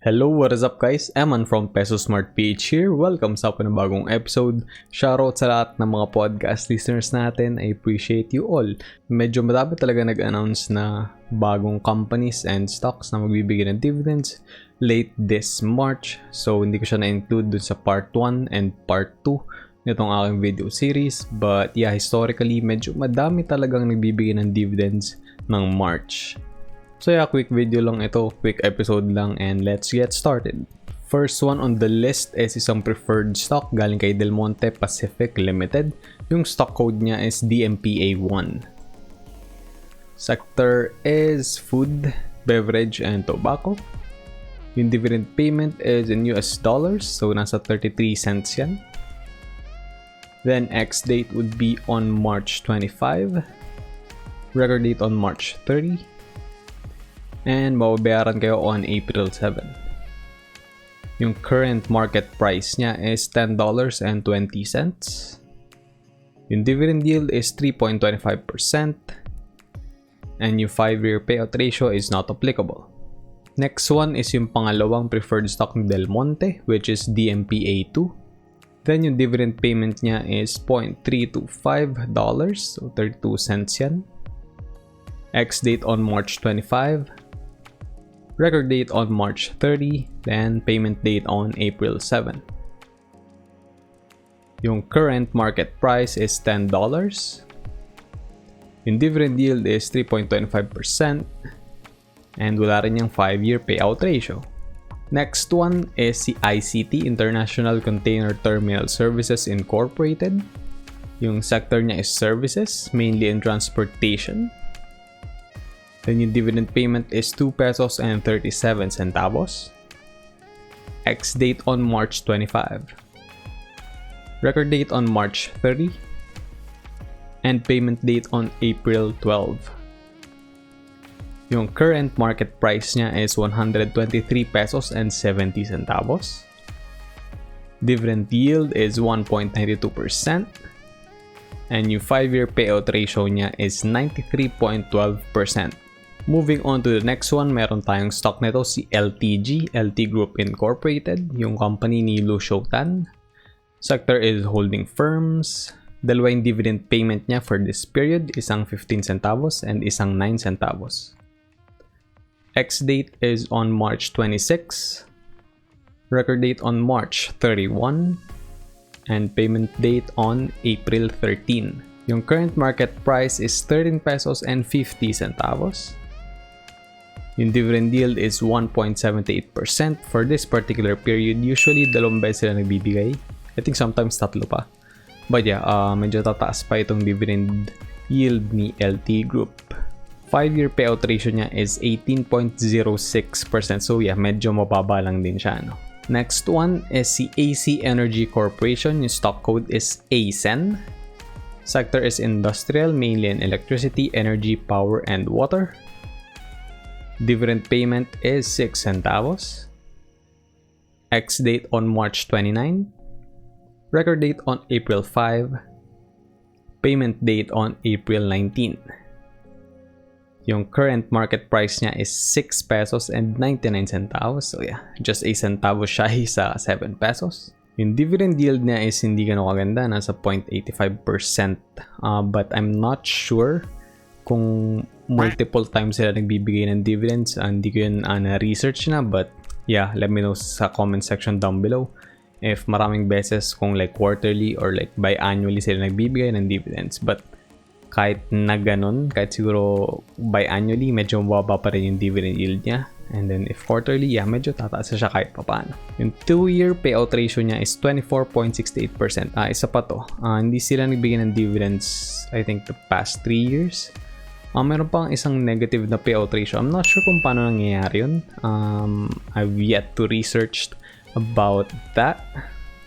Hello, what is up guys? Eman from Peso Smart PH here. Welcome sa panibagong episode. Shoutout sa lahat ng mga podcast listeners natin. I appreciate you all. Medyo madami talaga nag-announce na bagong companies and stocks na magbibigay ng dividends late this March. So hindi ko siya na-include dun sa part 1 and part 2 nitong aking video series. But yeah, historically medyo madami talagang nagbibigay ng dividends ng March. So yeah, quick video lang ito, quick episode lang, and let's get started. First one on the list is isang preferred stock galing kay Del Monte Pacific Limited. Yung stock code niya is DMPA1. Sector is food, beverage, and tobacco. Yung dividend payment is in US dollars, so nasa 33 cents yan. Then ex-date would be on March 25. Record date on March 30. And mababayaran kayo on April 7. Yung current market price niya is $10.20. Yung dividend yield is 3.25%. And yung 5-year payout ratio is not applicable. Next one is yung pangalawang preferred stock ni Del Monte, which is DMPA2. Then yung dividend payment niya is $0.325, so 32 cents yan. Ex-date on March 25. Record date on March 30, then payment date on April 7. Yung current market price is $10. Yung dividend yield is 3.25%. And wala rin yung 5-year payout ratio. Next one is si ICT, International Container Terminal Services Incorporated. Yung sector niya is services, mainly in transportation. Then yung dividend payment is 2 pesos and 37 centavos. Ex-date on March 25. Record date on March 30. And payment date on April 12. Yung current market price niya is 123 pesos and 70 centavos. Dividend yield is 1.92%. And yung 5-year payout ratio niya is 93.12%. Moving on to the next one, meron tayong stock nito si LTG, LT Group Incorporated, yung company ni Lucio Tan. Sector is holding firms. Dalawa yung dividend payment niya for this period, isang 15 centavos and isang 9 centavos. Ex-date is on March 26. Record date on March 31. And payment date on April 13. Yung current market price is 13 pesos and 50 centavos. Yung dividend yield is 1.78% for this particular period. Usually, 2 beses sila nagbibigay. I think sometimes 3 pa. But yeah, medyo tataas pa itong dividend yield ni LT Group. 5-year payout ratio niya is 18.06%. So yeah, medyo mababa lang din siya, no? Next one is si ACEN Energy Corporation. Yung stock code is ACEN. Sector is industrial, mainly in electricity, energy, power, and water. Dividend payment is 6 centavos. Ex-date on March 29. Record date on April 5. Payment date on April 19. Yung current market price niya is 6 pesos and 99 centavos. So yeah, just a centavo shy sa 7 pesos. Yung dividend yield niya is hindi ganun kaganda, nasa 0.85%. But I'm not sure kung multiple times sila nagbibigay ng dividends. Hindi ko yun na-research na, but yeah, let me know sa comment section down below if maraming beses kung like quarterly or like biannually sila nagbibigay ng dividends. But kahit na ganun, kahit siguro biannually, medyo mababa pa rin yung dividend yield niya. And then if quarterly, yeah, medyo tataas siya kahit papaano. Yung 2-year payout ratio niya is 24.68%. Isa pa to. Hindi sila nagbigay ng dividends, I think, the past 3 years. Meron pang isang negative na payout ratio. I'm not sure kung paano nangyayari yun. I've yet to research about that.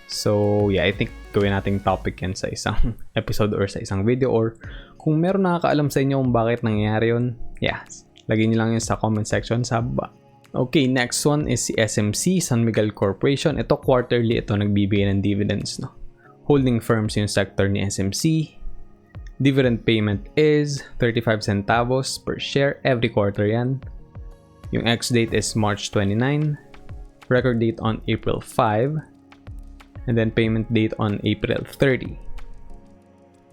So, yeah, I think gawin nating topic yan sa isang episode or sa isang video. Or kung meron nakakaalam sa inyo kung bakit nangyayari yun, yeah, lagyan nyo lang yun sa comment section sa baba. Okay, next one is si SMC, San Miguel Corporation. Ito quarterly, ito nagbibigay ng dividends, no? Holding firms yung sector ni SMC. Dividend payment is 35 centavos per share every quarter yan. Yung ex-date is March 29. record date on April 5, and then payment date on April 30.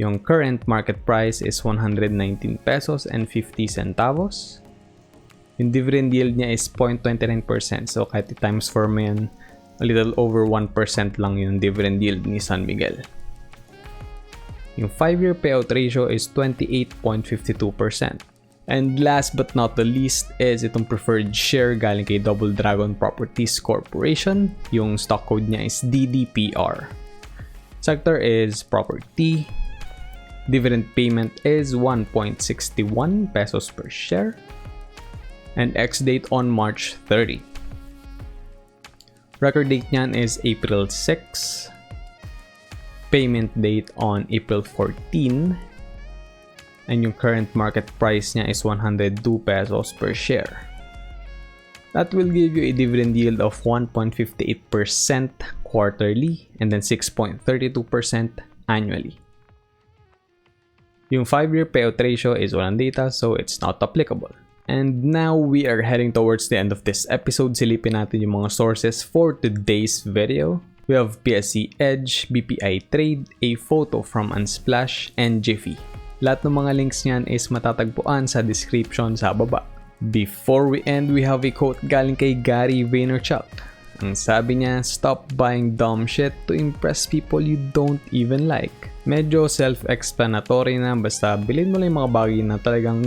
Yung current market price is 119 pesos and 50 centavos. Yung dividend yield niya is 0.29%. So kahit times 4 mo yan, a little over 1% lang yung dividend yield ni San Miguel. Yung 5-year payout ratio is 28.52%. And last but not the least is itong preferred share galing kay DoubleDragon Properties Corporation. Yung stock code niya is DDPR. Sector is property. Dividend payment is 1.61 pesos per share. And ex-date on March 30. Record date niyan is April 6. Payment date on April 14. And yung current market price niya is 102 pesos per share. That will give you a dividend yield of 1.58% quarterly and then 6.32% annually. Yung 5-year payout ratio is walang data, so it's not applicable. And now we are heading towards the end of this episode. Silipin natin yung mga sources for today's video. We have PSC Edge, BPI Trade, a photo from Unsplash, and Jiffy. Lahat ng mga links niyan is matatagpuan sa description sa baba. Before we end, we have a quote galing kay Vaynerchuk. Ang sabi niya, "Stop buying dumb shit to impress people you don't even like." Medyo self-explanatory na, basta bilhin mo lang yung mga bagay na talagang,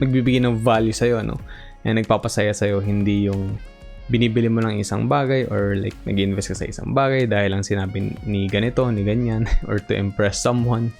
nagbibigay ng value sa'yo, and nagpapasaya sa'yo, hindi yung binibili mo lang isang bagay or like nag-invest ka sa isang bagay dahil lang sinabi ni ganito, ni ganyan, or to impress someone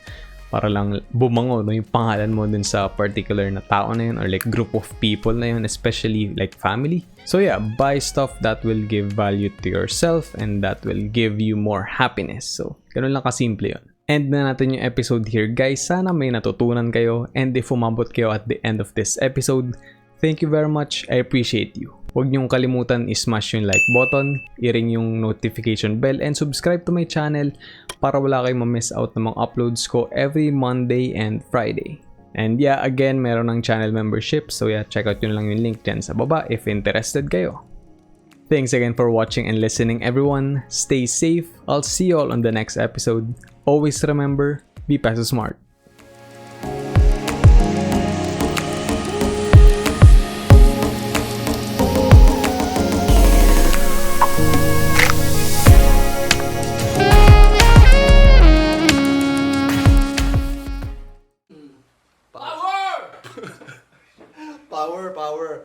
para lang bumango yung pangalan mo dun sa particular na tao na yun or like group of people na yun, especially like family. So yeah, buy stuff that will give value to yourself and that will give you more happiness. So, ganun lang kasimple yun. End na natin yung episode here, guys. Sana may natutunan kayo, and if umabot kayo at the end of this episode, thank you very much. I appreciate you. Huwag niyong kalimutan i-smash yung like button, i-ring yung notification bell, and subscribe to my channel para wala kayong ma-miss out ng mga uploads ko every Monday and Friday. And yeah, again, meron ng channel membership, so yeah, check out yun lang yung link dyan sa baba if interested kayo. Thanks again for watching and listening, everyone. Stay safe. I'll see you all on the next episode. Always remember, be Peso smart. Power! Power!